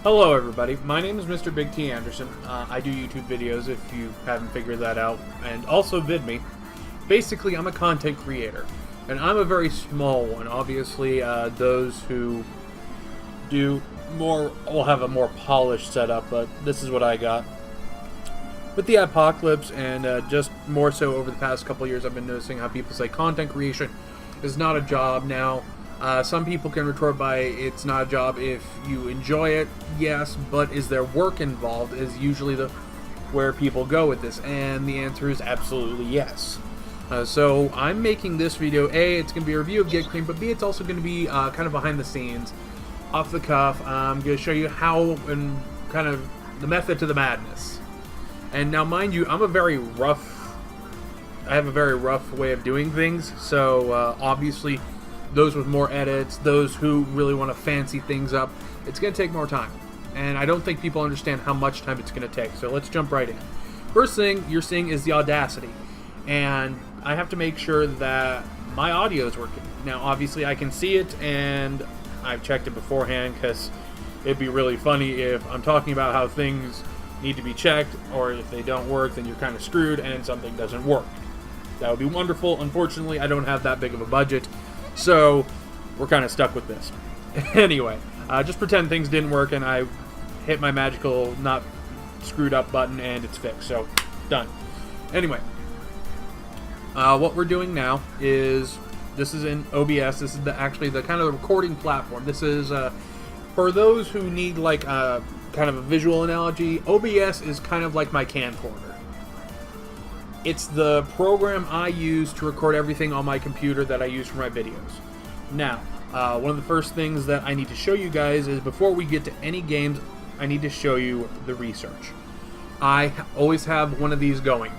Hello everybody, my name is Mr. Big T Anderson. I do YouTube videos if you haven't figured that out, and also VidMe. Basically, I'm a content creator, and I'm a very small one. Obviously, those who do more will have a more polished setup, but this is what I got. With the apocalypse, and just more so over the past couple years, I've been noticing how people say content creation is not a job now. Some people can retort by, it's not a job if you enjoy it, yes, but is there work involved is usually where people go with this, and the answer is absolutely yes. So I'm making this video, A, it's going to be a review of Get Cream, but B, it's also going to be kind of behind the scenes, off the cuff. I'm going to show you how and kind of the method to the madness. And now mind you, I have a very rough way of doing things, so obviously those with more edits, those who really want to fancy things up, it's going to take more time. And I don't think people understand how much time it's going to take. So let's jump right in. First thing you're seeing is the Audacity. And I have to make sure that my audio is working. Now, obviously, I can see it, and I've checked it beforehand because it'd be really funny if I'm talking about how things need to be checked, or if they don't work, then you're kind of screwed and something doesn't work. That would be wonderful. Unfortunately, I don't have that big of a budget. So, we're kind of stuck with this. Anyway, just pretend things didn't work and I hit my magical not screwed up button and it's fixed. So, done. Anyway, what we're doing now is, this is in OBS. This is actually the kind of the recording platform. This is, for those who need like a kind of a visual analogy, OBS is kind of like my camcorder. It's the program I use to record everything on my computer that I use for my videos. Now, one of the first things that I need to show you guys is, before we get to any games, I need to show you the research. I always have one of these going.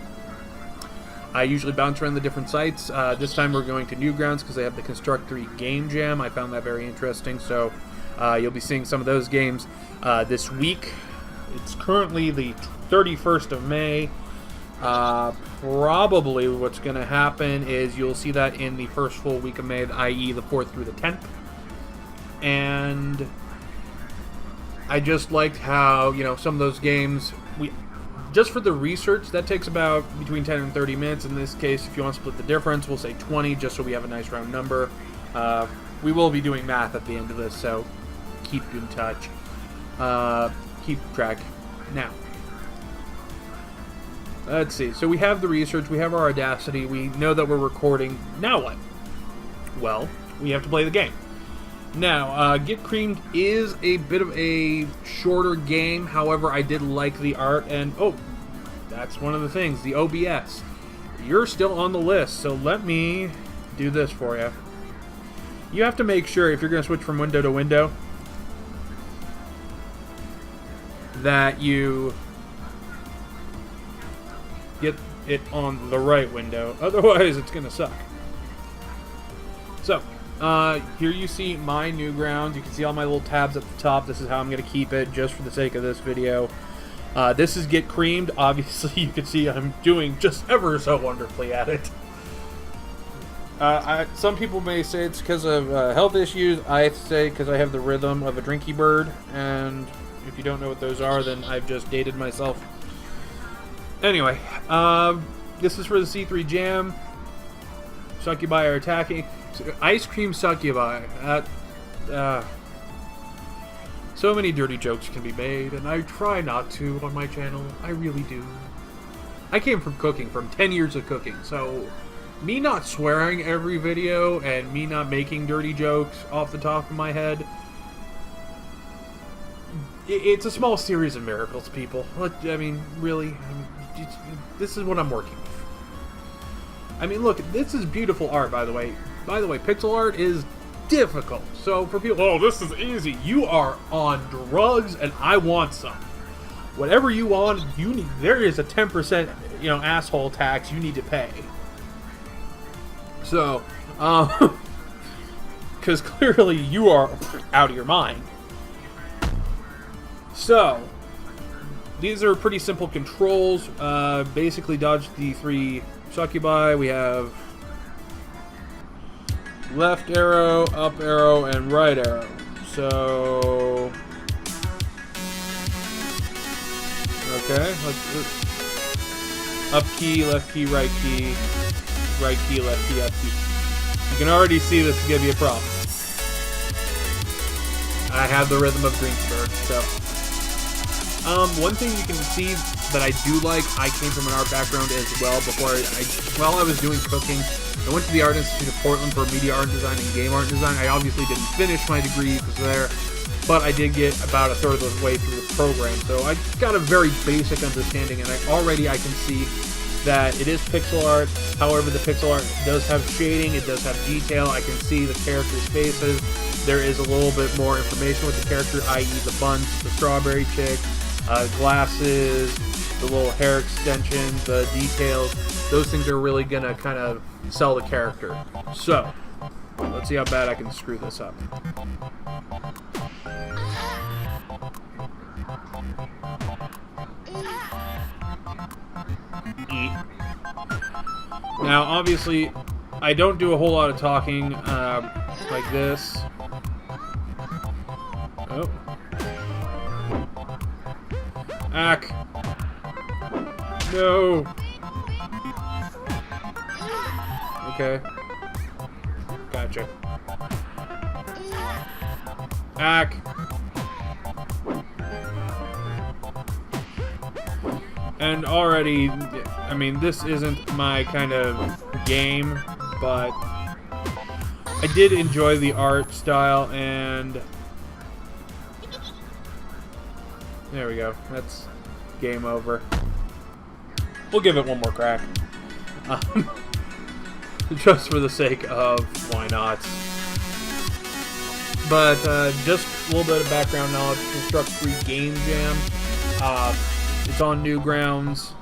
I usually bounce around the different sites. This time we're going to Newgrounds because they have the Construct 3 Game Jam. I found that very interesting, so you'll be seeing some of those games this week. It's currently the 31st of May. Probably what's going to happen is you'll see that in the first full week of May, i.e. the 4th through the 10th. And I just liked how, you know, some of those games, just for the research, that takes about between 10 and 30 minutes. In this case, if you want to split the difference, we'll say 20, just so we have a nice round number. We will be doing math at the end of this, so keep in touch. Keep track. Now, let's see. So we have the research, we have our Audacity, we know that we're recording. Now what? Well, we have to play the game. Now, Get Creamed is a bit of a shorter game. However, I did like the art, and oh, that's one of the things, the OBS. You're still on the list, so let me do this for you. You have to make sure, if you're going to switch from window to window, that you get it on the right window, otherwise it's gonna suck. So, here you see my Newgrounds. You can see all my little tabs at the top. This is how I'm gonna keep it, just for the sake of this video. This is Get Creamed. Obviously, you can see I'm doing just ever so wonderfully at it. Some people may say it's because of health issues. I say because I have the rhythm of a drinky bird, and if you don't know what those are, then I've just dated myself. Anyway, this is for the C3 Jam. Succubi are attacking. Ice cream succubi. So many dirty jokes can be made, and I try not to on my channel. I really do. I came from cooking, from 10 years of cooking, so me not swearing every video and me not making dirty jokes off the top of my head, it's a small series of miracles, people. I mean, really, this is what I'm working with. I mean, look, this is beautiful art, by the way. By the way, pixel art is difficult. So for people, oh, this is easy. You are on drugs, and I want some. Whatever you want, you need. There is a 10%, asshole tax you need to pay. So, because clearly you are out of your mind. So, these are pretty simple controls. Basically, dodge the 3 succubi. We have left arrow, up arrow, and right arrow. So, Okay, let's up key, left key, right key, left key, up key. You can already see this is gonna be a problem. I have the rhythm of Greensburg, so. One thing you can see that I do like, I came from an art background as well. While I was doing cooking, I went to the Art Institute of Portland for media art design and game art design. I obviously didn't finish my degree there, but I did get about a third of the way through the program. So I got a very basic understanding, and I can see that it is pixel art. However, the pixel art does have shading, it does have detail. I can see the characters' faces. There is a little bit more information with the character, i.e. the buns, the strawberry chick, glasses, the little hair extensions, the details. Those things are really going to kind of sell the character. So, let's see how bad I can screw this up. Now, obviously, I don't do a whole lot of talking like this. Oh. Ack. No. Okay. Gotcha. Ack. And already, I mean, this isn't my kind of game, but I did enjoy the art style, and there we go. That's game over. We'll give it one more crack. Just for the sake of why not. But just a little bit of background knowledge. Construct Free Game Jam. It's on Newgrounds.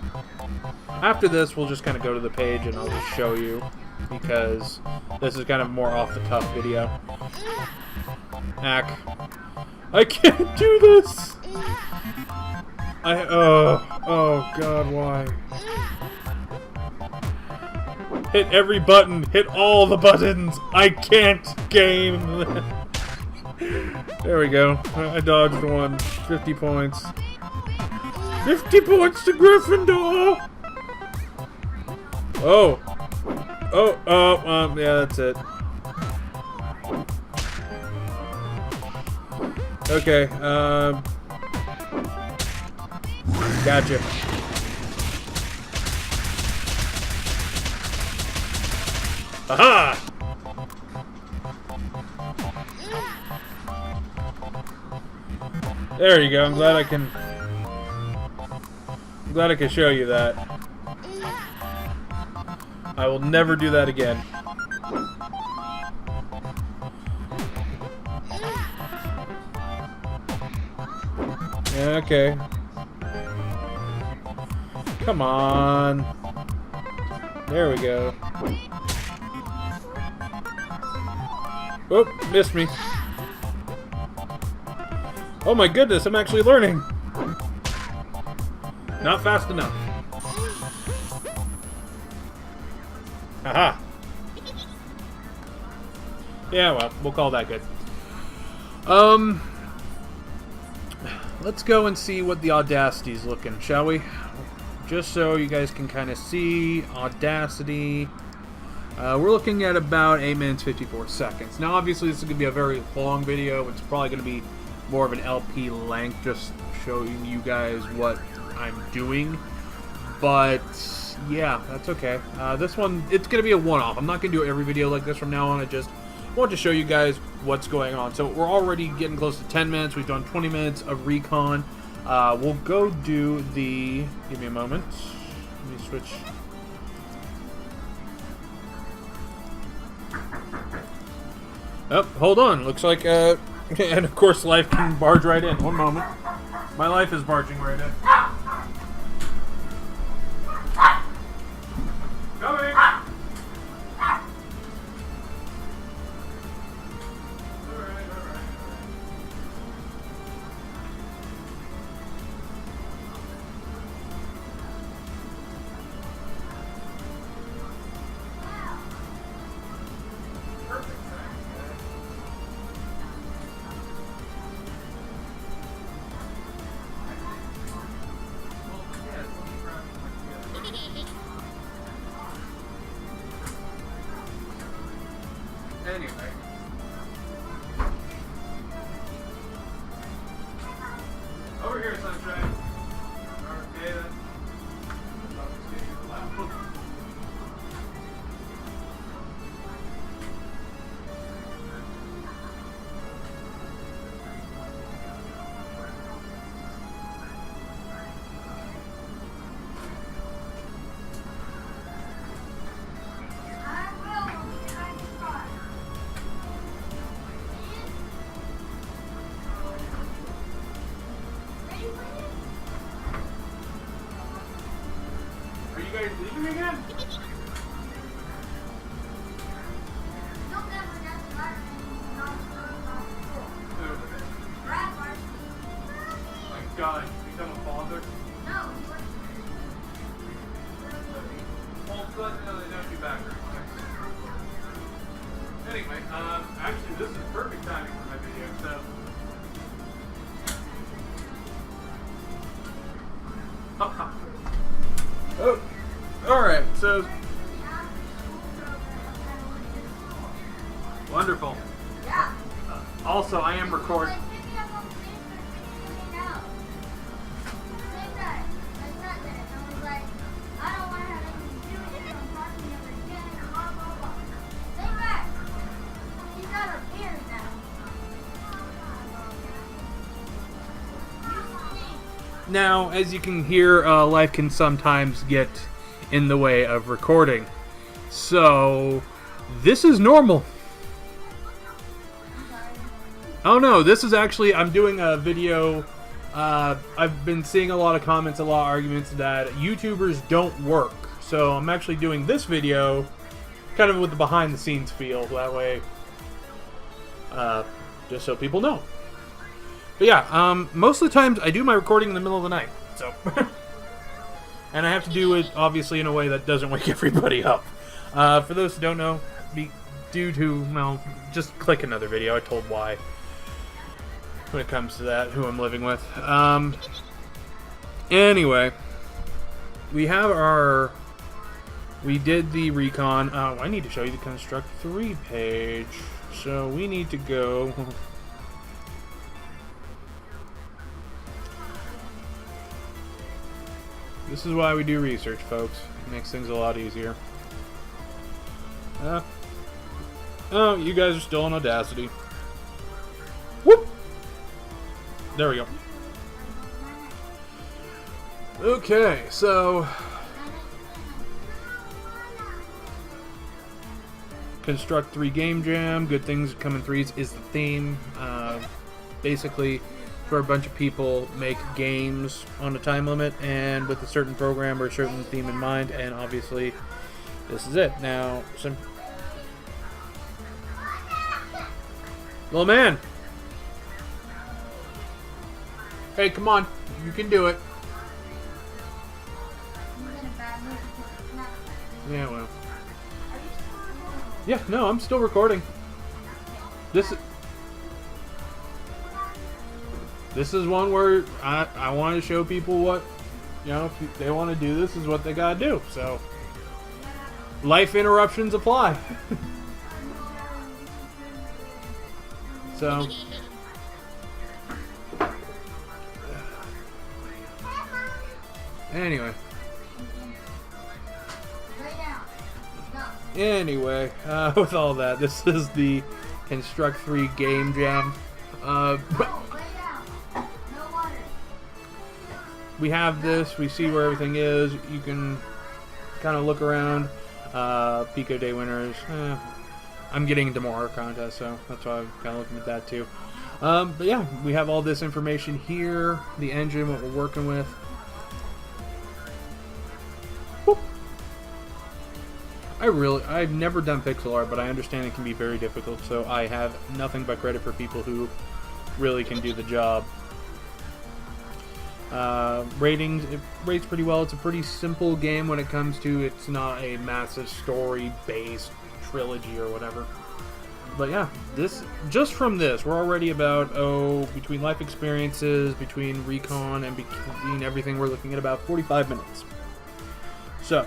After this, we'll just kind of go to the page and I'll just show you, because this is kind of more off the cuff video. Ack. I can't do this! Oh god, why? Hit every button! Hit all the buttons! I can't game! There we go. I dodged one. 50 points. 50 points to Gryffindor! Yeah, that's it. Okay, gotcha. Aha! There you go. I'm glad I can show you that. I will never do that again. Okay. Come on. There we go. Oh, missed me. Oh my goodness, I'm actually learning. Not fast enough. Haha. Yeah, well, we'll call that good. Let's go and see what the Audacity's looking, shall we? Just so you guys can kind of see Audacity. We're looking at about 8 minutes 54 seconds. Now, obviously, this is going to be a very long video. It's probably going to be more of an LP length, just showing you guys what I'm doing. But yeah, that's okay. This one, it's going to be a one-off. I'm not going to do every video like this from now on. I just want to show you guys what's going on. So we're already getting close to 10 minutes. We've done 20 minutes of recon. We'll go do the... Give me a moment. Let me switch... Oh, hold on. Looks like, and of course life can barge right in. One moment. My life is barging right in. Coming! Anyway. Over here, Sunshine. Okay, then. Are you guys leaving again? My God, you become a father? No. Well, let me know they don't be back very quick. Anyway, actually this is perfect timing for my video, so. Oh, alright, so. Wonderful. Yeah. Also, I am recording. Now, as you can hear, life can sometimes get in the way of recording. So, this is normal. Oh no, this is actually, I'm doing a video. I've been seeing a lot of comments, a lot of arguments that YouTubers don't work. So, I'm actually doing this video kind of with the behind the scenes feel. That way, just so people know. But yeah, most of the times I do my recording in the middle of the night, so. And I have to do it, obviously, in a way that doesn't wake everybody up. For those who don't know, due to, well, just click another video, I told why. When it comes to that, who I'm living with. Anyway, we have our, we did the recon. I need to show you the Construct 3 page. So we need to go. This is why we do research, folks. It makes things a lot easier. Oh, you guys are still on Audacity. Whoop! There we go. Okay, so Construct 3 Game Jam, Good Things Come in Threes is the theme. Basically, for a bunch of people, make games on a time limit and with a certain program or a certain theme in mind, and obviously, this is it. Now, some little man. Hey, come on. You can do it. Yeah, well. Yeah, no, I'm still recording. This is one where I want to show people what, you know, if they want to do this, is what they gotta do. So, life interruptions apply. So, anyway. Anyway, with all that, this is the Construct 3 Game Jam. We have this, we see where everything is. You can kind of look around. Pico Day winners. I'm getting into more art contests, so that's why I'm kind of looking at that too. But yeah, we have all this information here, the engine, what we're working with. Whoop. I've never done pixel art, but I understand it can be very difficult, so I have nothing but credit for people who really can do the job. Ratings, it rates pretty well. It's a pretty simple game when it comes to, it's not a massive story-based trilogy or whatever. But yeah, this, just from this, we're already about, between life experiences, between recon, and between everything, we're looking at about 45 minutes. So,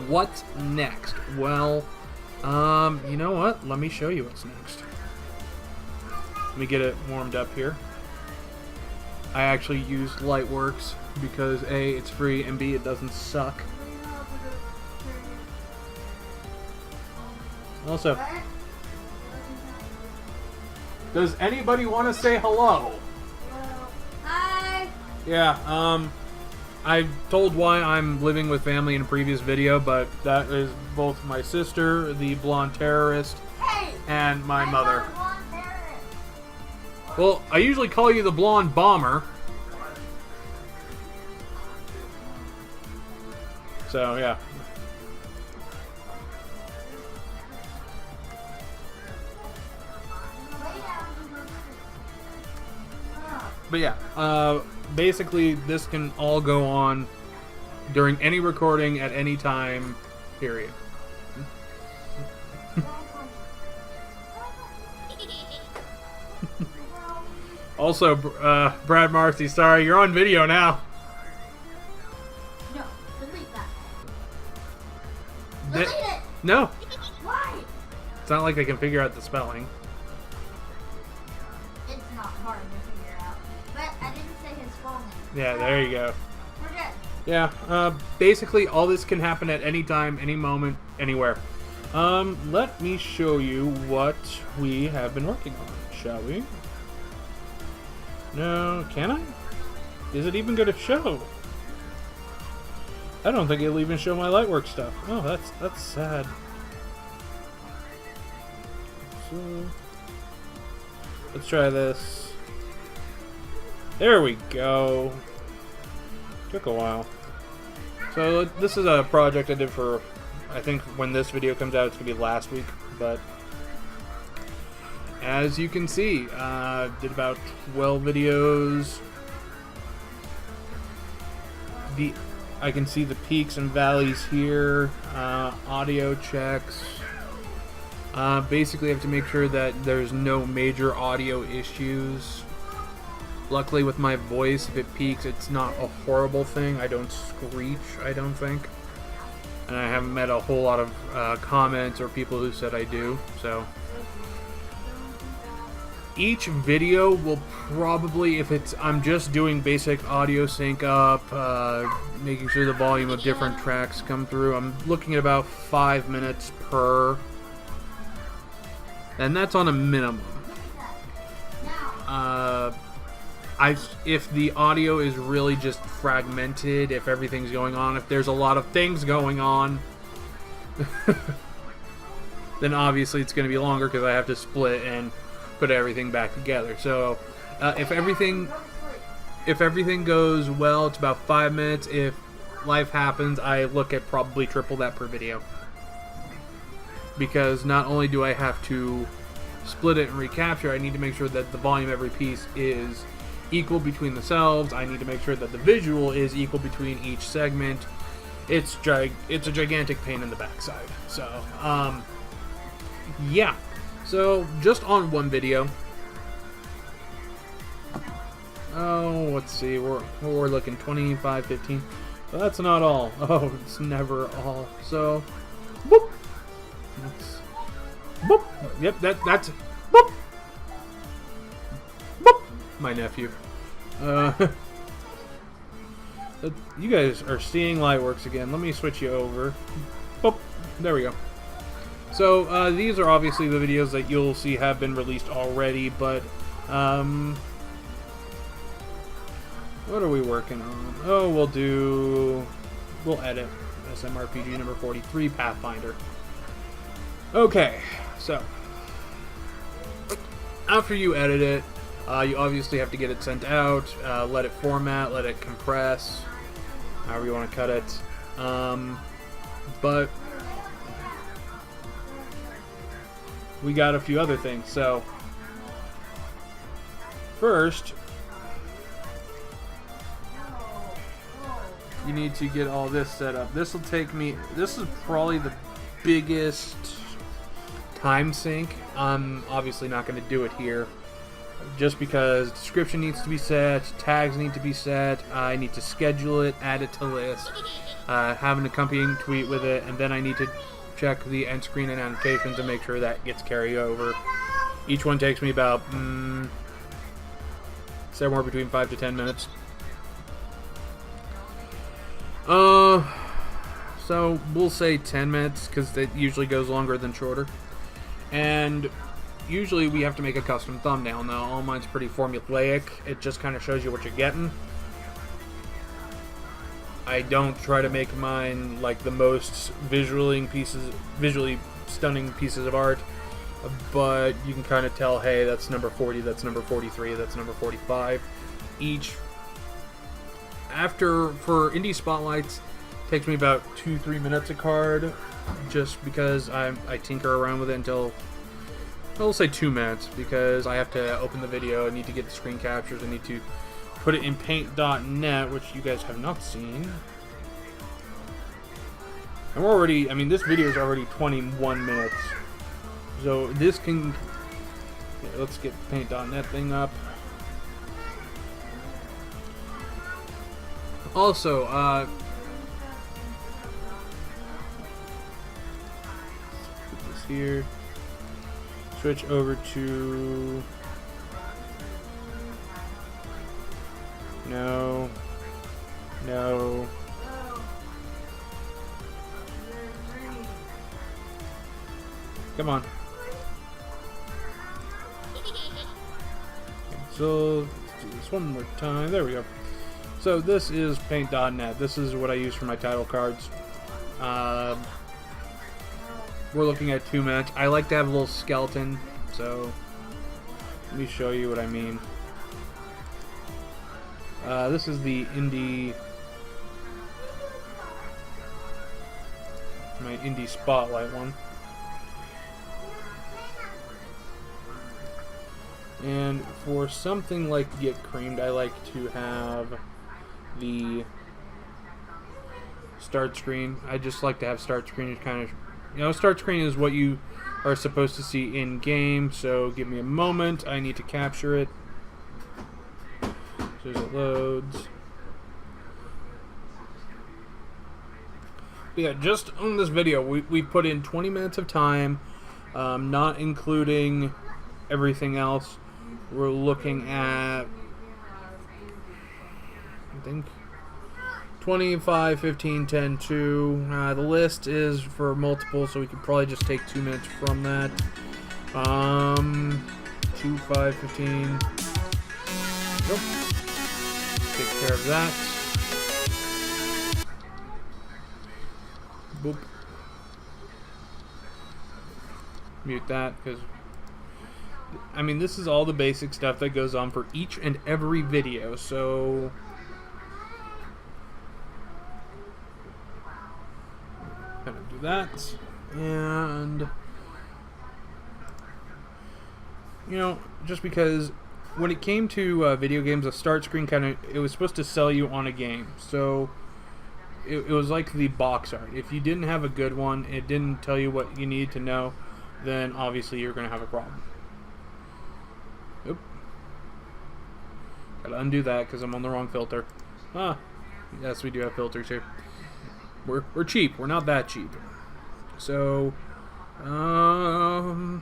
what's next? Well, You know what? Let me show you what's next. Let me get it warmed up here. I actually used Lightworks because A, it's free, and B, it doesn't suck. Also, does anybody want to say hello? Hi. Yeah, I told why I'm living with family in a previous video, but that is both my sister, the blonde terrorist, and my mother. Well, I usually call you the blonde bomber. So, yeah. But yeah, basically this can all go on during any recording at any time, period. Also, Brad Marcy, sorry, you're on video now. No, delete that. Delete it! No. Why? It's not like I can figure out the spelling. It's not hard to figure out. But I didn't say his full name. Yeah, there you go. We're good. Yeah, basically all this can happen at any time, any moment, anywhere. Let me show you what we have been working on, shall we? No, can I? Is it even going to show? I don't think it'll even show my Lightwork stuff. Oh, that's sad. So, let's try this. There we go. Took a while. So this is a project I did for, I think when this video comes out, it's going to be last week, but as you can see, did about 12 videos. I can see the peaks and valleys here, audio checks. Basically, I have to make sure that there's no major audio issues. Luckily, with my voice, if it peaks, it's not a horrible thing. I don't screech, I don't think. And I haven't met a whole lot of comments or people who said I do, so. Each video will probably, if it's, I'm just doing basic audio sync up, making sure the volume of different tracks come through, I'm looking at about 5 minutes per, and that's on a minimum. If the audio is really just fragmented, if everything's going on, if there's a lot of things going on, then obviously it's going to be longer because I have to split and put everything back together. So if everything goes well, it's about 5 minutes. If life happens, I look at probably triple that per video, because not only do I have to split it and recapture, I need to make sure that the volume of every piece is equal between themselves. I need to make sure that the visual is equal between each segment. It's a gigantic pain in the backside. So yeah. So, just on one video. Oh, let's see. We're looking 25, 15. But that's not all. Oh, it's never all. So, boop. That's, boop. Yep, that's boop. Boop. My nephew. You guys are seeing Lightworks again. Let me switch you over. Boop. There we go. So, these are obviously the videos that you'll see have been released already, but, what are we working on? Oh, we'll edit SMRPG number 43, Pathfinder. Okay, so, after you edit it, you obviously have to get it sent out, let it format, let it compress, however you want to cut it, but we got a few other things. So first, you need to get all this set up. This will take me, this is probably the biggest time sink. I'm obviously not going to do it here, just because description needs to be set, tags need to be set, I need to schedule it, add it to list, have an accompanying tweet with it, and then I need to check the end screen and annotations and make sure that gets carried over. Each one takes me about somewhere between 5 to 10 minutes. So we'll say 10 minutes because it usually goes longer than shorter. And usually we have to make a custom thumbnail. Now all mine's pretty formulaic. It just kind of shows you what you're getting. I don't try to make mine like the most visually stunning pieces of art, but you can kind of tell, hey, that's number 40, that's number 43, that's number 45. Each, for indie spotlights, takes me about 2-3 minutes a card, just because I tinker around with it until, I'll say 2 minutes, because I have to open the video, I need to get the screen captures, I need to put it in paint.net, which you guys have not seen. And we're already, I mean, this video is already 21 minutes. So this can, yeah, let's get the paint.net thing up. Also, put this here. Switch over to, no. Come on. So, let's do this one more time. There we go. So this is paint.net. This is what I use for my title cards. We're looking at 2 minutes. I like to have a little skeleton, so let me show you what I mean. This is the my indie spotlight one. And for something like Get Creamed, I like to have the start screen. I just like to have start screen. Kind of, start screen is what you are supposed to see in game. So give me a moment. I need to capture it. So as it loads. But yeah, just on this video, we put in 20 minutes of time, not including everything else. We're looking at, I think, 25, 15, 10, 2. The list is for multiple, so we could probably just take 2 minutes from that. 2, 5, 15. Nope. Take care of that. Boop. Mute that, because I mean, this is all the basic stuff that goes on for each and every video, so kind of do that. And just because when it came to video games, a start screen it was supposed to sell you on a game, so it was like the box art. If you didn't have a good one, it didn't tell you what you needed to know, then obviously you're going to have a problem. Oop. Gotta undo that because I'm on the wrong filter. Yes, we do have filters here. We're cheap. We're not that cheap. So, I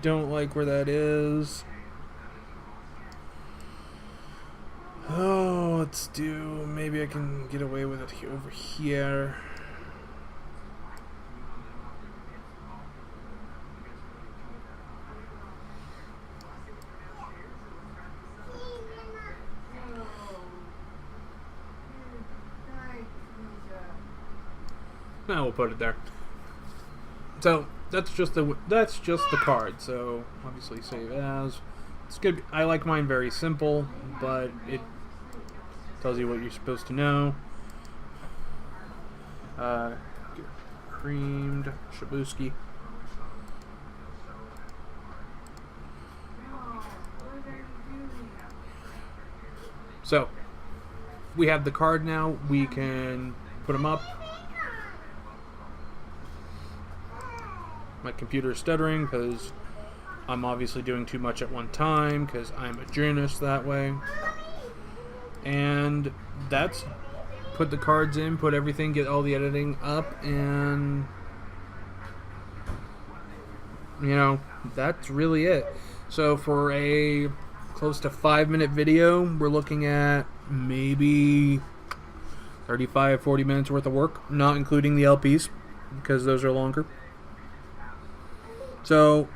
don't like where that is. Oh, let's do, maybe I can get away with it over here. Now we'll put it there. So that's just the card. So obviously save as. It's good. I like mine very simple, but it tells you what you're supposed to know. Creamed Shabuski. So we have the card now. We can put them up. My computer's stuttering because I'm obviously doing too much at one time because I'm a genius that way. And that's put the cards in, put everything, get all the editing up, and you know, that's really it. So for a close to 5-minute video, we're looking at maybe 35-40 minutes worth of work, not including the LPs, because those are longer. So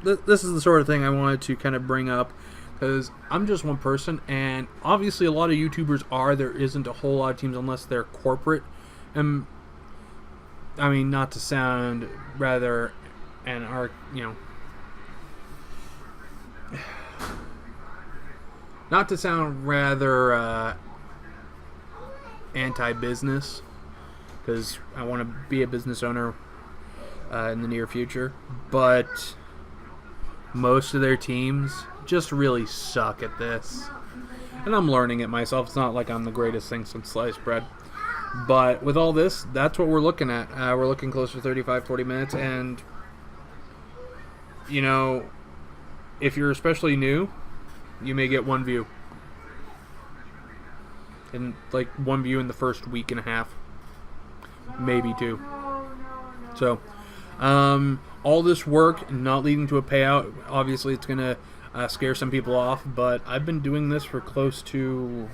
this is the sort of thing I wanted to kind of bring up, because I'm just one person, and obviously a lot of YouTubers there isn't a whole lot of teams unless they're corporate. And I mean, not to sound rather not to sound rather anti-business, because I want to be a business owner in the near future, but most of their teams just really suck at this, and I'm learning it myself. It's not like I'm the greatest thing since sliced bread, but with all this, that's what we're looking at. We're looking close to 35-40 minutes, and you know, if you're especially new, you may get one view, and like one view in the first week and a half, maybe two. So all this work not leading to a payout, obviously it's gonna scare some people off, but I've been doing this for close to,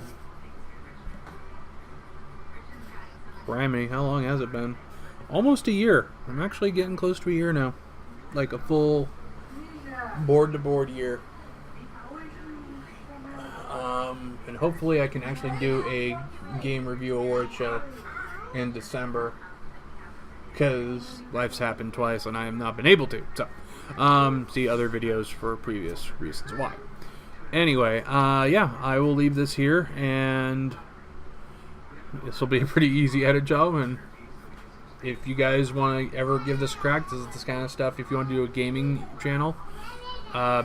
how long has it been? Almost a year. I'm actually getting close to a year now, like a full board-to-board year. And hopefully I can actually do a game review award show in December, because life's happened twice and I have not been able to. So, see other videos for previous reasons why. Anyway, yeah, I will leave this here, and this will be a pretty easy edit job. And if you guys want to ever give this a crack, this is this kind of stuff. If you want to do a gaming channel,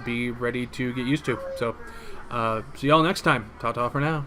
be ready to get used to. So, see y'all next time. Ta-ta for now.